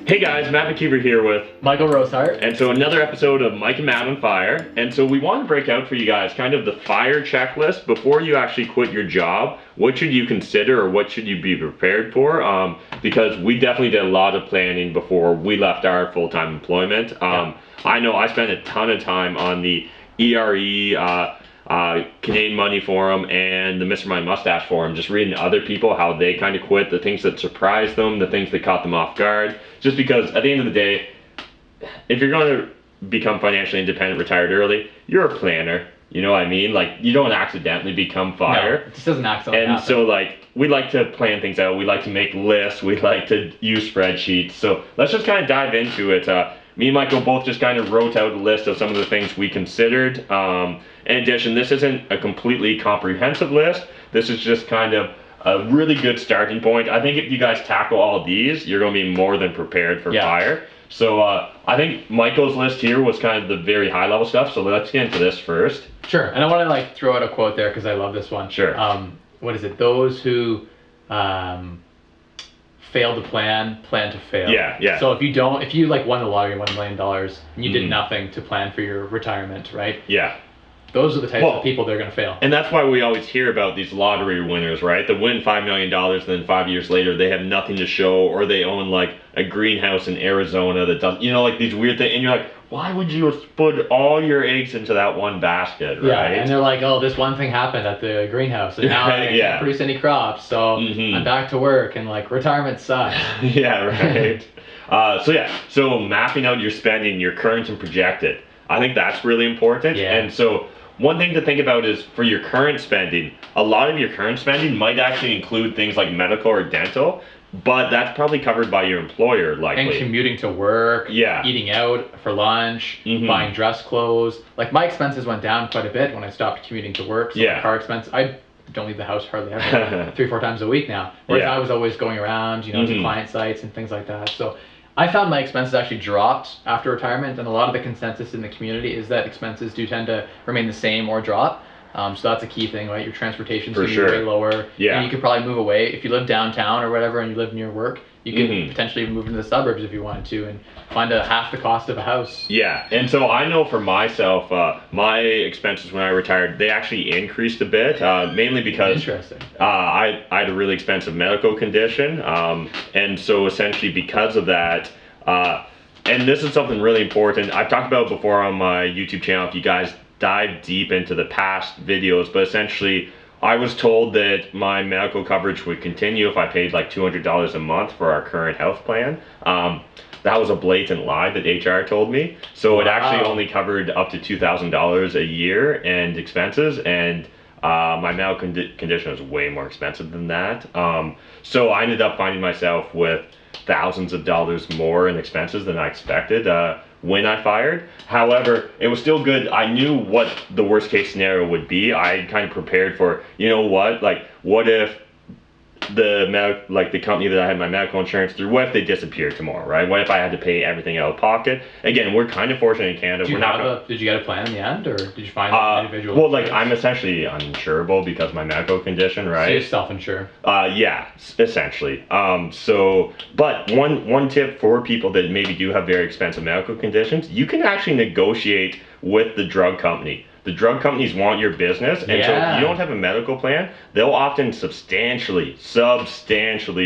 Hey guys, Matt McKeever here with Michael Rosehart. And so another episode of Mike and Matt on Fire. And so we want to break out for you guys kind of the fire checklist before you actually quit your job. What should you consider or what should you be prepared for? Because we definitely did a lot of planning before we left our full-time employment. I know I spent a ton of time on the ERE, Canadian Money Forum and the Mr. My Mustache Forum, just reading other people, how they kind of quit, the things that surprised them, the things that caught them off guard. Just because at the end of the day, if you're going to become financially independent, retired early, you're a planner. You know what I mean? Like, you don't accidentally become fire. No, it just doesn't accidentally happen. happen. So like, we like to plan things out. We like to make lists. We like to use spreadsheets. So let's just kind of dive into it. Me and Michael both just kind of wrote out a list of some of the things we considered. In addition, this isn't a completely comprehensive list. This is just kind of a really good starting point. I think if you guys tackle all these, you're going to be more than prepared for fire. So I think Michael's list here was kind of the very high level stuff. So let's get into this first. Sure. And I want to like throw out a quote there because I love this one. Sure. What is it? Those who fail to plan to fail. Yeah. So if you like won the lottery, $1 million, and you did nothing to plan for your retirement, right? Yeah. Those are the types of people that are going to fail. And that's why we always hear about these lottery winners, right? That win $5 million, then 5 years later they have nothing to show, or they own like a greenhouse in Arizona that does, like these weird things. And you're like, why would you put all your eggs into that one basket, right? Yeah, and they're like, oh, this one thing happened at the greenhouse, and now I can't produce any crops, so I'm back to work, and like retirement sucks. Yeah, right. So mapping out your spending, your current and projected. I think that's really important. Yeah. And so one thing to think about is for your current spending, a lot of your current spending might actually include things like medical or dental, but that's probably covered by your employer likely. And commuting to work, eating out for lunch, buying dress clothes. Like my expenses went down quite a bit when I stopped commuting to work. So my car expense, I don't leave the house hardly ever, 3-4 times a week now. Whereas I was always going around, to client sites and things like that. So I found my expenses actually dropped after retirement, and a lot of the consensus in the community is that expenses do tend to remain the same or drop. So that's a key thing, right? Your transportation's going to be way lower. Yeah. And you could probably move away. If you live downtown or whatever and you live near work, you could potentially move into the suburbs if you wanted to and find half the cost of a house. Yeah, and so I know for myself, my expenses when I retired, they actually increased a bit, mainly because I had a really expensive medical condition. And so essentially because of that, and this is something really important, I've talked about before on my YouTube channel, if you guys dive deep into the past videos, but essentially I was told that my medical coverage would continue if I paid like $200 a month for our current health plan. That was a blatant lie that HR told me. So it actually only covered up to $2,000 a year and expenses, and my medical condition was way more expensive than that. So I ended up finding myself with thousands of dollars more in expenses than I expected when I fired. However, it was still good. I knew what the worst case scenario would be. I kind of prepared for, what if the company that I had my medical insurance through, what if they disappeared tomorrow, right? What if I had to pay everything out of pocket? Again, we're kind of fortunate in Canada. Did you get a plan in the end, or did you find an individual? Well, like I'm essentially uninsurable because of my medical condition, right? So you're self-insured. Yeah, essentially. But one tip for people that maybe do have very expensive medical conditions, you can actually negotiate with the drug company. The drug companies want your business, and so if you don't have a medical plan, they'll often substantially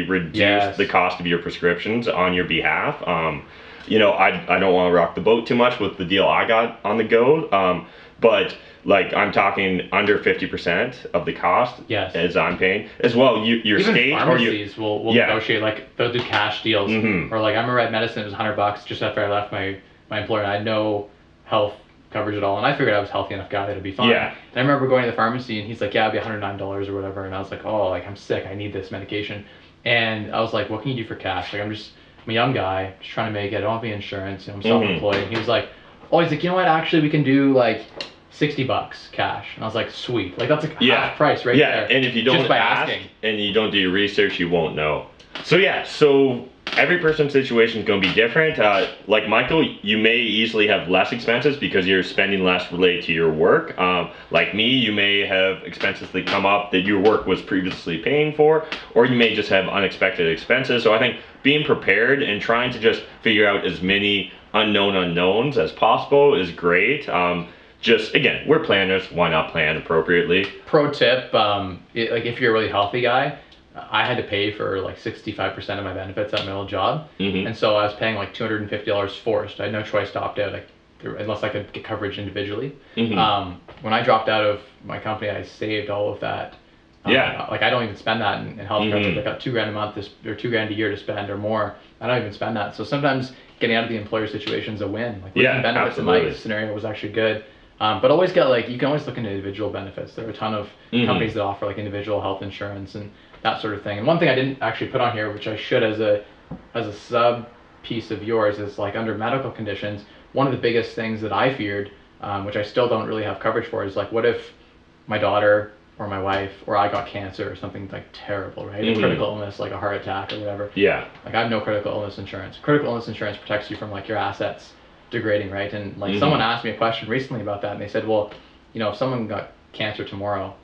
reduce the cost of your prescriptions on your behalf. I don't want to rock the boat too much with the deal I got on the go, but like I'm talking under 50% of the cost as I'm paying. As well, your even state pharmacies will negotiate, like they'll do cash deals, or like I remember at medicine it was $100 just after I left my employer, and I had no health coverage at all, and I figured I was healthy enough guy that it'd be fine. And I remember going to the pharmacy and he's like, it'd be $109 or whatever, and I was like, I'm sick, I need this medication. And I was like, what can you do for cash? Like I'm a young guy, just trying to make it, I don't have any insurance, I'm self-employed. And he was like, you know what, actually we can do like $60 cash. And I was like, sweet, like that's like half price right there. And if you don't ask and you don't do your research, you won't know. So every person's situation is going to be different. Like Michael, you may easily have less expenses because you're spending less related to your work. Like me, you may have expenses that come up that your work was previously paying for, or you may just have unexpected expenses. So I think being prepared and trying to just figure out as many unknown unknowns as possible is great. Just again, we're planners. Why not plan appropriately? Pro tip: like if you're a really healthy guy, I had to pay for like 65% of my benefits at my old job, and so I was paying like $250 forced. I had no choice to opt out, unless I could get coverage individually. When I dropped out of my company, I saved all of that. Like I don't even spend that in healthcare. I got $2,000 a month or $2,000 a year to spend or more. I don't even spend that. So sometimes getting out of the employer situation is a win. Like losing benefits in my scenario was actually good. But always get you can always look into individual benefits. There are a ton of companies that offer like individual health insurance and that sort of thing. And one thing I didn't actually put on here, which I should as a sub piece of yours, is like under medical conditions, one of the biggest things that I feared, which I still don't really have coverage for, is like what if my daughter or my wife or I got cancer or something like terrible, right? A critical illness, like a heart attack or whatever. Like I have no critical illness insurance. Critical illness insurance protects you from like your assets degrading, right? And like someone asked me a question recently about that, and they said, well, if someone got cancer tomorrow,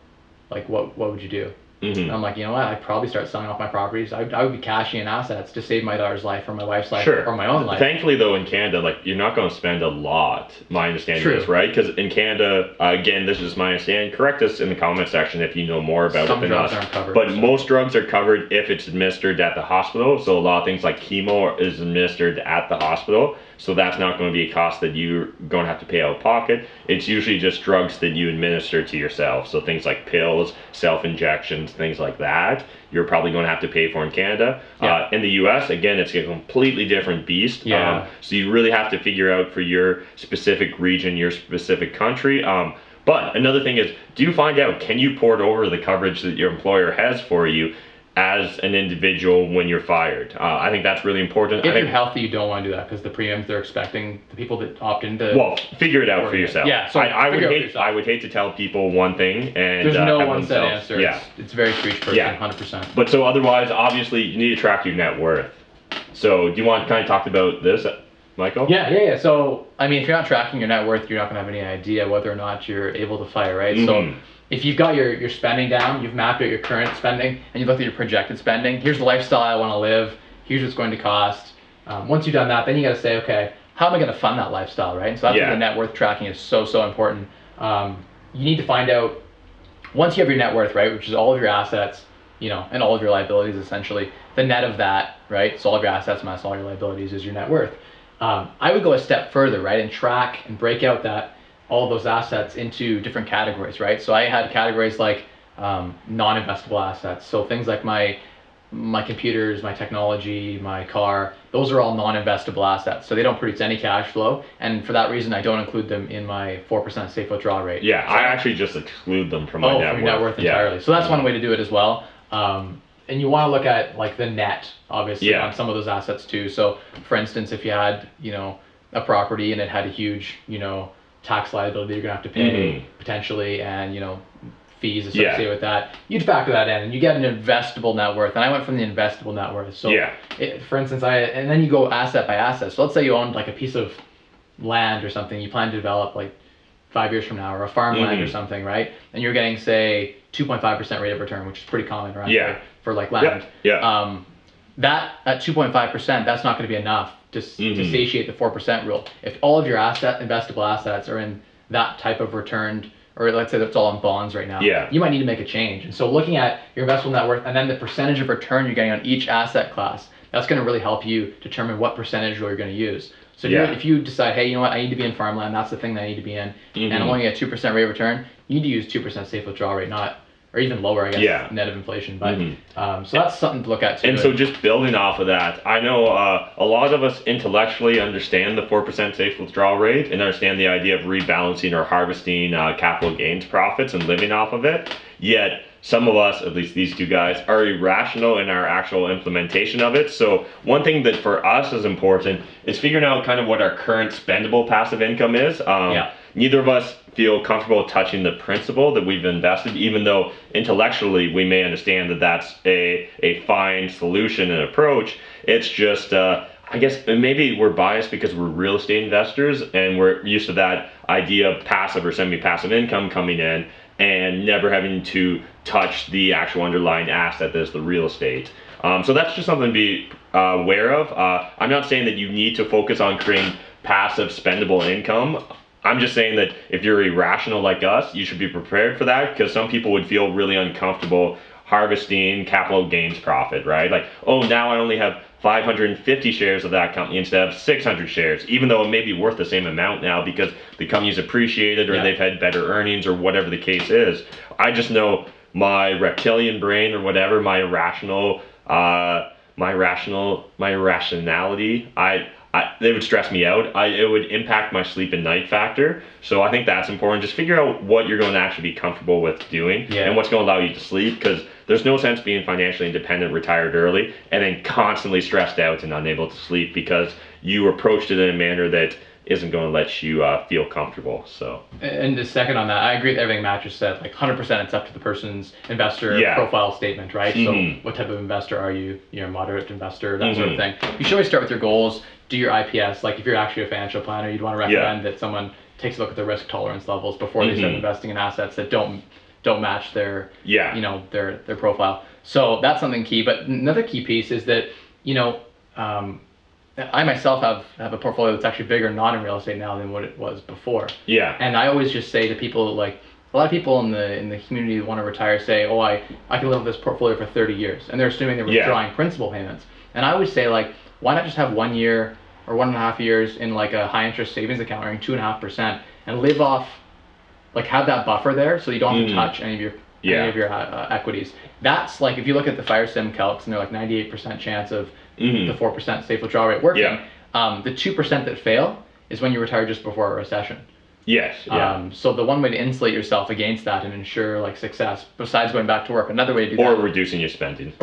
like what would you do? And I'm like, you know what? I'd probably start selling off my properties. I would be cashing in assets to save my daughter's life or my wife's life or my own life. Thankfully, though, in Canada, like you're not going to spend a lot. My understanding is right, because in Canada, again, this is my understanding. Correct us in the comment section if you know more about Some it than drugs us. aren't covered, but most drugs are covered if it's administered at the hospital. So a lot of things like chemo is administered at the hospital. So that's not going to be a cost that you're going to have to pay out of pocket. It's usually just drugs that you administer to yourself. So things like pills, self-injections, things like that, you're probably going to have to pay for in Canada. In the US, again, it's a completely different beast. So you really have to figure out for your specific region, your specific country. But another thing is, do you find out, can you port over the coverage that your employer has for you as an individual when you're fired? I think that's really important. If you're healthy, you don't want to do that because the premiums they're expecting, the people that opt into... Well, figure it out for yourself. So I would hate to tell people one thing and... There's no one set answer. It's very for each person, 100%. But so otherwise, obviously, you need to track your net worth. So do you want to kind of talk about this, Michael? Yeah. So, I mean, if you're not tracking your net worth, you're not going to have any idea whether or not you're able to fire, right? So if you've got your spending down, you've mapped out your current spending, and you've looked at your projected spending, here's the lifestyle I want to live, here's what's going to cost. Once you've done that, then you got to say, okay, how am I going to fund that lifestyle, right? And so that's where the net worth tracking is so important. You need to find out, once you have your net worth, right, which is all of your assets, and all of your liabilities essentially, the net of that, right, so all of your assets minus all your liabilities is your net worth. I would go a step further, right, and track and break out all of those assets into different categories, right? So I had categories like non-investable assets. So things like my computers, my technology, my car, those are all non-investable assets. So they don't produce any cash flow. And for that reason, I don't include them in my 4% safe withdrawal rate. So I actually just exclude them from my net worth. From your net worth entirely. So that's one way to do it as well. And you want to look at like the net, obviously, on some of those assets too. So for instance, if you had, a property and it had a huge, tax liability you're gonna have to pay potentially, and fees associated with that, you'd factor that in and you get an investable net worth. And I went from the investable net worth. So for instance, and then you go asset by asset. So let's say you owned like a piece of land or something you plan to develop like 5 years from now, or a farmland or something, right? And you're getting, say, 2.5% rate of return, which is pretty common around here for like land. That at 2.5%, that's not going to be enough to satiate the 4% rule. If all of your investable assets are in that type of returned, or let's say that's all in bonds right now, you might need to make a change. And so looking at your investable net worth and then the percentage of return you're getting on each asset class, that's going to really help you determine what percentage rule you're going to use. So if you decide, hey, you know what, I need to be in farmland, that's the thing that I need to be in, and I'm only at 2% rate of return, you need to use 2% safe withdrawal rate, or even lower, I guess, net of inflation. But so that's something to look at too. And so just building off of that, I know a lot of us intellectually understand the 4% safe withdrawal rate and understand the idea of rebalancing or harvesting capital gains profits and living off of it. Yet some of us, at least these two guys, are irrational in our actual implementation of it. So one thing that for us is important is figuring out kind of what our current spendable passive income is. Neither of us feel comfortable touching the principal that we've invested, even though intellectually we may understand that that's a fine solution and approach. It's just, I guess maybe we're biased because we're real estate investors and we're used to that idea of passive or semi-passive income coming in and never having to touch the actual underlying asset that is the real estate. So that's just something to be aware of. I'm not saying that you need to focus on creating passive spendable income. I'm just saying that if you're irrational like us, you should be prepared for that, because some people would feel really uncomfortable harvesting capital gains profit, right? Like, oh, now I only have 550 shares of that company instead of 600 shares, even though it may be worth the same amount now because the company's appreciated or they've had better earnings or whatever the case is. I just know my reptilian brain or whatever, my irrationality, they would stress me out. It would impact my sleep at night factor. So I think that's important. Just figure out what you're going to actually be comfortable with doing and what's going to allow you to sleep, because there's no sense being financially independent, retired early, and then constantly stressed out and unable to sleep because you approached it in a manner that isn't going to let you feel comfortable. So, and the second on that, I agree with everything Matt just said. Like 100%, it's up to the person's investor profile statement, right? So what type of investor are you? You're a moderate investor, that sort of thing. You should always start with your goals. Do your IPS. Like if you're actually a financial planner, you'd want to recommend that someone takes a look at their risk tolerance levels before they start investing in assets that don't match their their profile. So that's something key. But another key piece is that I myself have a portfolio that's actually bigger not in real estate now than what it was before. Yeah. And I always just say to people, like, a lot of people in the community that want to retire say, oh, I can live with this portfolio for 30 years. And they're assuming they're withdrawing principal payments. And I always say, like, why not just have 1 year or 1.5 years in like a high interest savings account earning 2.5% and live off, like, have that buffer there so you don't have to touch any of your equities. That's like, if you look at the fire sim calcs and they're like 98% chance of the 4% safe withdrawal rate working, the 2% that fail is when you retire just before a recession. Yes. So the one way to insulate yourself against that and ensure like success, besides going back to work, another way to do that, or reducing your spending,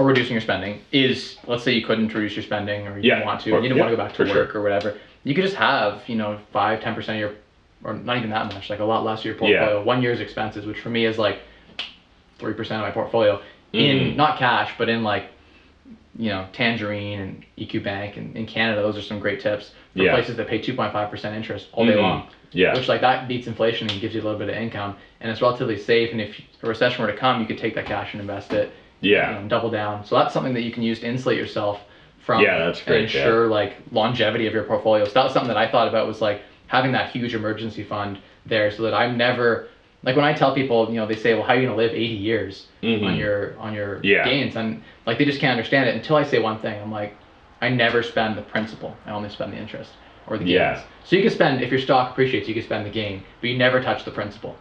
is, let's say you couldn't reduce your spending, or you didn't want to, you didn't want to go back to work or whatever. You could just have 5-10% of your, or not even that much, like a lot less of your portfolio, 1 year's expenses, which for me is like 3% of my portfolio, in not cash, but in like Tangerine and EQ Bank, and in Canada, those are some great tips for places that pay 2.5% interest all day long. Which, like, that beats inflation and gives you a little bit of income, and it's relatively safe. And if a recession were to come, you could take that cash and invest it, double down. So that's something that you can use to insulate yourself from, that's great, and ensure like longevity of your portfolio. So that was something that I thought about, was like having that huge emergency fund there, so that I'm never, like, when I tell people, they say, well, how are you going to live 80 years on your gains? And like, they just can't understand it until I say one thing. I'm like, I never spend the principal. I only spend the interest or the gains. So you can spend, if your stock appreciates, you can spend the gain, but you never touch the principal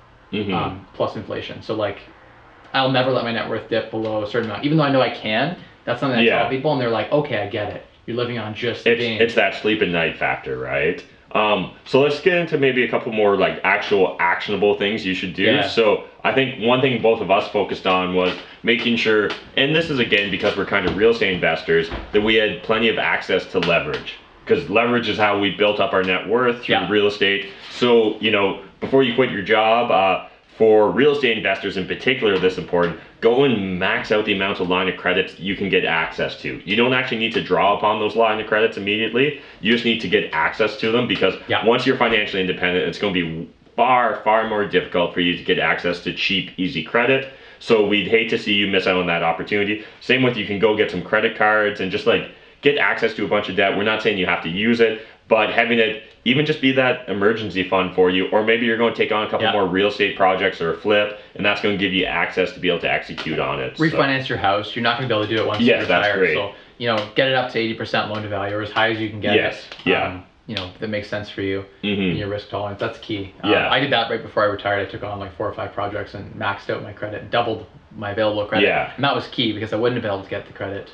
plus inflation. So like, I'll never let my net worth dip below a certain amount, even though I know I can. That's something I tell people, and they're like, okay, I get it. You're living on just the gain. It's that sleep at night factor, right? So let's get into maybe a couple more like actual actionable things you should do. So I think one thing both of us focused on was making sure, and this is again because we're kind of real estate investors, that we had plenty of access to leverage. Because leverage is how we built up our net worth through real estate. So, before you quit your job, for real estate investors in particular, this is important, go and max out the amount of line of credits you can get access to. You don't actually need to draw upon those line of credits immediately. You just need to get access to them, because once you're financially independent, it's going to be far, far more difficult for you to get access to cheap, easy credit. So we'd hate to see you miss out on that opportunity. Same with, you can go get some credit cards and just like get access to a bunch of debt. We're not saying you have to use it, but having it even just be that emergency fund for you, or maybe you're going to take on a couple more real estate projects or a flip, and that's going to give you access to be able to execute on it. Refinance your house. You're not going to be able to do it once you retire. That's great. So, get it up to 80% loan to value, or as high as you can get it. That makes sense for you and your risk tolerance. That's key. I did that right before I retired. I took on like 4 or 5 projects and maxed out my credit, doubled my available credit. And that was key, because I wouldn't have been able to get the credit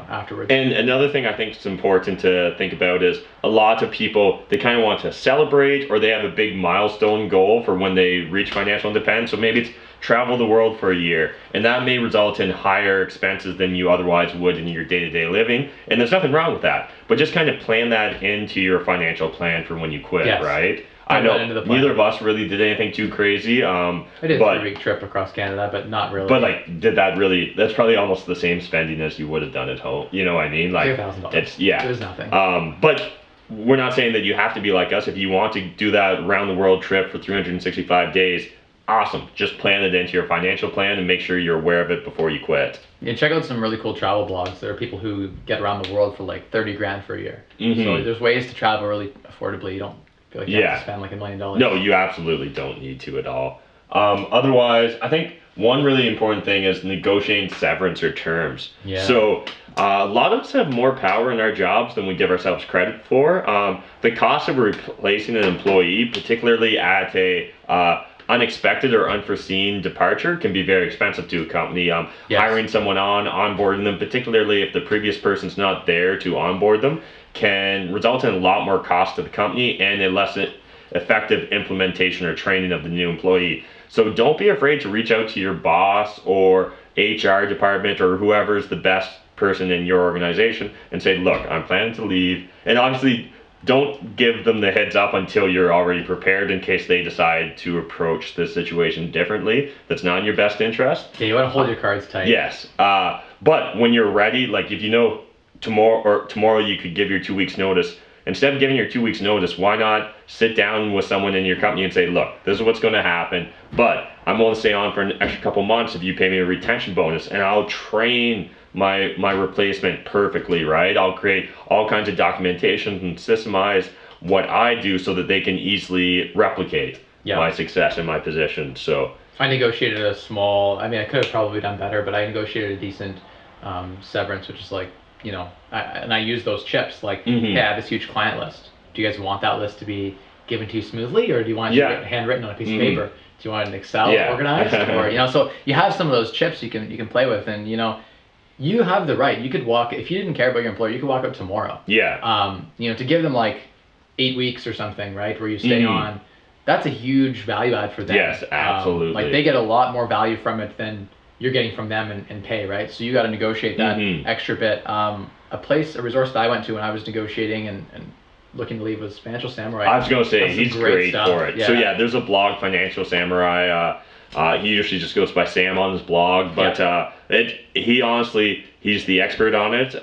afterwards. And another thing I think is important to think about is, a lot of people, they kind of want to celebrate, or they have a big milestone goal for when they reach financial independence. So maybe it's travel the world for a year, and that may result in higher expenses than you otherwise would in your day-to-day living, and there's nothing wrong with that, but just kind of plan that into your financial plan for when you quit, right? I know neither of us really did anything too crazy. I did a 3-week trip across Canada, but not really. But like, did that really? That's probably almost the same spending as you would have done at home. You know what I mean? Like, $2,000. It's yeah. It was nothing. But we're not saying that you have to be like us. If you want to do that round the world trip for 365 days, awesome. Just plan it into your financial plan and make sure you're aware of it before you quit. Yeah, check out some really cool travel blogs. There are people who get around the world for like 30 grand for a year. So there's ways to travel really affordably. You don't feel like you have to spend like $1 million. No, you absolutely don't need to at all. Otherwise, I think one really important thing is negotiating severance or terms. Yeah. So a lot of us have more power in our jobs than we give ourselves credit for. The cost of replacing an employee, particularly at a unexpected or unforeseen departure, can be very expensive to a company. Hiring someone onboarding them, particularly if the previous person's not there to onboard them, can result in a lot more cost to the company and a less effective implementation or training of the new employee. So don't be afraid to reach out to your boss or HR department or whoever's the best person in your organization and say, look, I'm planning to leave. And obviously, don't give them the heads up until you're already prepared in case they decide to approach the situation differently. That's not in your best interest. Yeah, you want to hold your cards tight. Yes. But when you're ready, like if you know tomorrow you could give your 2 weeks notice, instead of giving your 2 weeks notice, why not sit down with someone in your company and say, look, this is what's going to happen, but I'm willing to stay on for an extra couple months if you pay me a retention bonus, and I'll train my replacement perfectly, right? I'll create all kinds of documentation and systemize what I do so that they can easily replicate my success in my position. So I negotiated a small, I mean, I could have probably done better, but I negotiated a decent severance, which is like, you know, I use those chips, like, hey, I have this huge client list. Do you guys want that list to be given to you smoothly, or do you want it to get handwritten on a piece of paper? Do you want it in Excel organized? Or, you know, so you have some of those chips you can play with, and, you know, you have the right. You could walk, if you didn't care about your employer, you could walk up tomorrow. Yeah. You know, to give them like 8 weeks or something, right, where you stay on, that's a huge value add for them. Yes, absolutely. Like they get a lot more value from it than you're getting from them in pay, right? So you got to negotiate that extra bit. A resource that I went to when I was negotiating and looking to leave was Financial Samurai. I was going to say, he's great for it. Yeah. So yeah, there's a blog, Financial Samurai. He usually just goes by Sam on his blog, but he's the expert on it.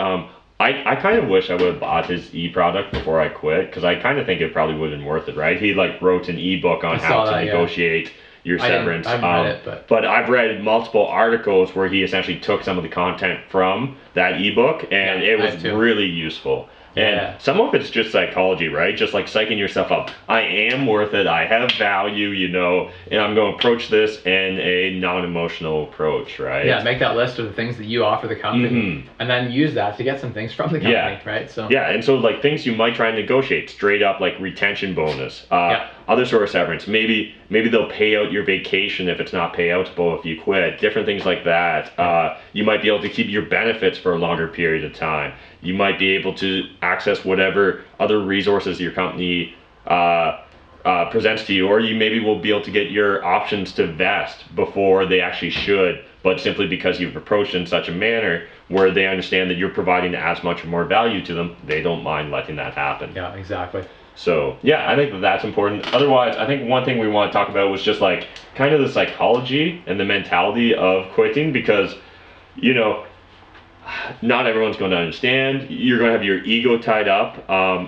I kind of wish I would have bought his e-product before I quit, because I kind of think it probably would have been worth it, right? He like wrote an e-book on how to negotiate your severance. I haven't read it, but I've read multiple articles where he essentially took some of the content from that e-book, and it was really useful. And some of it's just psychology, right? Just like psyching yourself up. I am worth it. I have value, you know, and I'm going to approach this in a non-emotional approach, right? Yeah, make that list of the things that you offer the company, and then use that to get some things from the company, right? So and so like things you might try and negotiate straight up, like retention bonus, other sort of severance. Maybe they'll pay out your vacation if it's not payoutable if you quit. Different things like that. You might be able to keep your benefits for a longer period of time. You might be able to access whatever other resources your company presents to you, or you maybe will be able to get your options to vest before they actually should, but simply because you've approached in such a manner where they understand that you're providing as much or more value to them, they don't mind letting that happen. Yeah, exactly. So yeah, I think that's important. Otherwise, I think one thing we want to talk about was just like kind of the psychology and the mentality of quitting, because, you know, not everyone's going to understand. You're going to have your ego tied up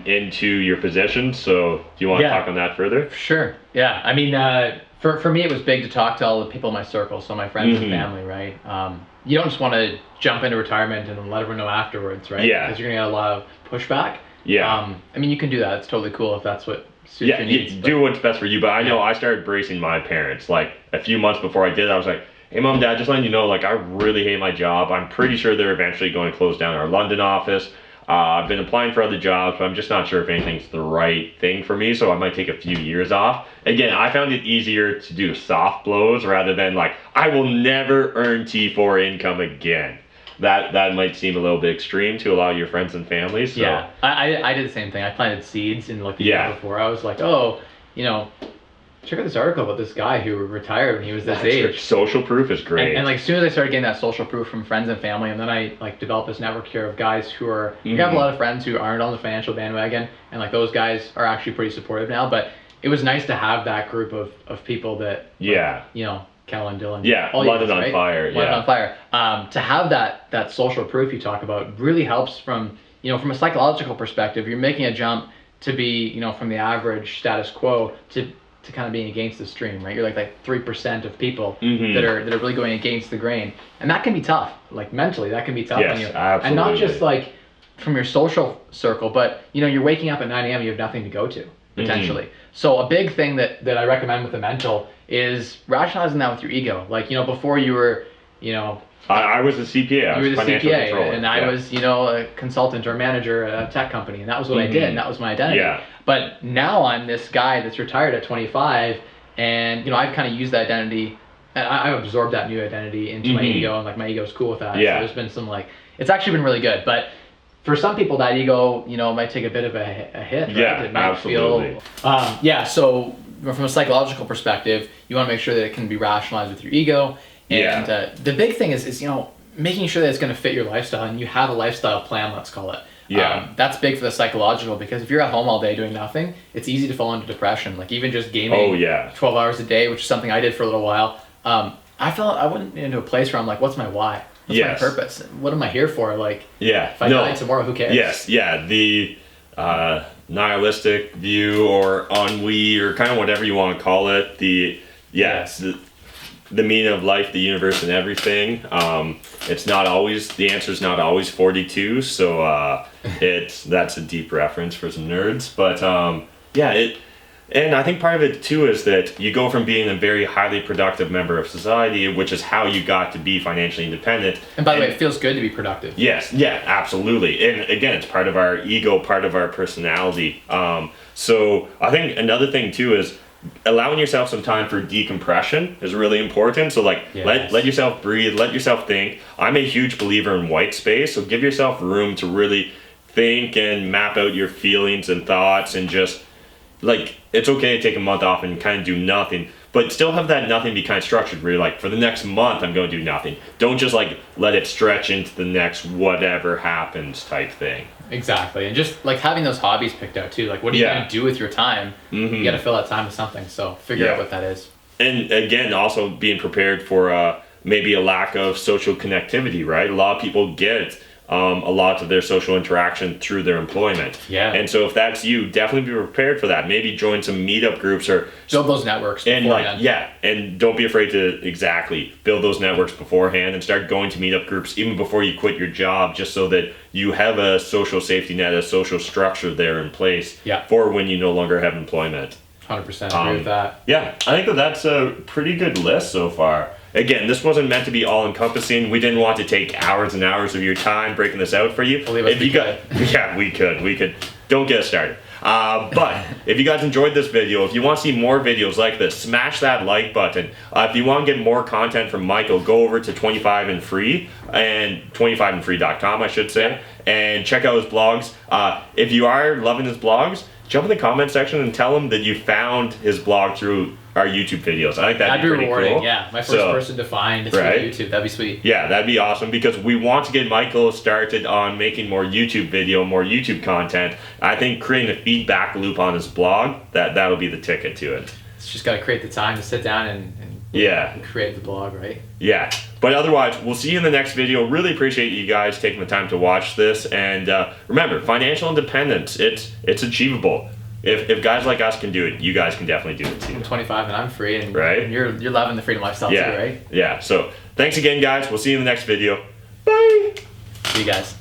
into your position. So do you want to talk on that further? Sure. Yeah. I mean, for me, it was big to talk to all the people in my circle, so my friends and family, right? You don't just want to jump into retirement and let everyone know afterwards, right? Yeah. Because you're going to get a lot of pushback. Yeah. I mean, you can do that. It's totally cool if that's what suits your needs. Do what's best for you. But I know I started bracing my parents. Like a few months before I did it, I was like, hey, Mom, Dad, just letting you know, like, I really hate my job. I'm pretty sure they're eventually going to close down our London office. I've been applying for other jobs, but I'm just not sure if anything's the right thing for me, so I might take a few years off. Again, I found it easier to do soft blows rather than, like, I will never earn T4 income again. That might seem a little bit extreme to a lot of your friends and family. So. Yeah, I did the same thing. I planted seeds in, like, the year before. I was like, oh, you know, check out this article about this guy who retired when he was this age. Social proof is great. And like as soon as I started getting that social proof from friends and family, and then I like developed this network here of guys who are, you have a lot of friends who aren't on the financial bandwagon, and like those guys are actually pretty supportive now, but it was nice to have that group of people that, you know, Cal and Dylan. Yeah, London on Fire. London on Fire. To have that social proof you talk about really helps from, you know, from a psychological perspective. You're making a jump to be, you know, from the average status quo to kind of being against the stream, right? You're like 3% of people that are really going against the grain, and that can be tough. Like mentally, that can be tough. Yes, absolutely. And not just like from your social circle, but you know, you're waking up at 9 a.m. You have nothing to go to potentially. So a big thing that I recommend with the mental is rationalizing that with your ego. Like, you know, before you were, you know, I was a CPA. You were the CPA, and I was, you know, a consultant or manager at a tech company, and that was what I did, and that was my identity. Yeah. But now I'm this guy that's retired at 25, and you know, I've kind of used that identity, and I've absorbed that new identity into my ego, and like my ego's cool with that. Yeah. So there's been some like, it's actually been really good. But for some people, that ego, you know, might take a bit of a hit. Right? Yeah, it might absolutely. So from a psychological perspective, you want to make sure that it can be rationalized with your ego. And the big thing is, you know, making sure that it's going to fit your lifestyle, and you have a lifestyle plan, let's call it. Yeah. That's big for the psychological, because if you're at home all day doing nothing, it's easy to fall into depression. Like even just gaming 12 hours a day, which is something I did for a little while. I went into a place where I'm like, what's my why? What's my purpose? What am I here for? Like, if I die tomorrow, who cares? Yes, the nihilistic view or ennui or kind of whatever you want to call it. The meaning of life, the universe, and everything. It's not always, the answer is not always 42. So that's a deep reference for some nerds. But and I think part of it too is that you go from being a very highly productive member of society, which is how you got to be financially independent. And by the way, it feels good to be productive. Yes, yeah, absolutely. And again, it's part of our ego, part of our personality. So I think another thing too is allowing yourself some time for decompression is really important. So like let yourself breathe, let yourself think. I'm a huge believer in white space, so give yourself room to really think and map out your feelings and thoughts, and just like, it's okay to take a month off and kind of do nothing, but still have that nothing be kind of structured where you're like, for the next month I'm going to do nothing. Don't just like let it stretch into the next whatever happens type thing. Exactly. And just like having those hobbies picked out too. Like, what are you going to do with your time? You got to fill that time with something. So figure out what that is. And again, also being prepared for maybe a lack of social connectivity, right? A lot of people get a lot of their social interaction through their employment. Yeah. And so if that's you, definitely be prepared for that. Maybe join some meetup groups or build those networks beforehand. And don't be afraid to build those networks beforehand, and start going to meetup groups even before you quit your job, just so that you have a social safety net, a social structure there in place for when you no longer have employment. 100% agree with that. Yeah, I think that's a pretty good list so far. Again, this wasn't meant to be all-encompassing. We didn't want to take hours and hours of your time breaking this out for you. Believe us, we could. Don't get us started. But if you guys enjoyed this video, if you want to see more videos like this, smash that like button. If you want to get more content from Michael, go over to 25 and Free, and 25andfree.com, I should say, and check out his blogs. If you are loving his blogs, jump in the comment section and tell him that you found his blog through our YouTube videos. I think that'd be pretty rewarding. Cool. Yeah, my first person to find through YouTube. That'd be sweet. Yeah, that'd be awesome, because we want to get Michael started on making more YouTube content. I think creating a feedback loop on his blog, that'll be the ticket to it. It's just got to create the time to sit down and create the blog, right? Yeah. But otherwise, we'll see you in the next video. Really appreciate you guys taking the time to watch this. And remember, financial independence, it's achievable. If guys like us can do it, you guys can definitely do it too. I'm 25 and I'm free, and you're loving the freedom lifestyle too, right? Yeah. So thanks again, guys. We'll see you in the next video. Bye. See you guys.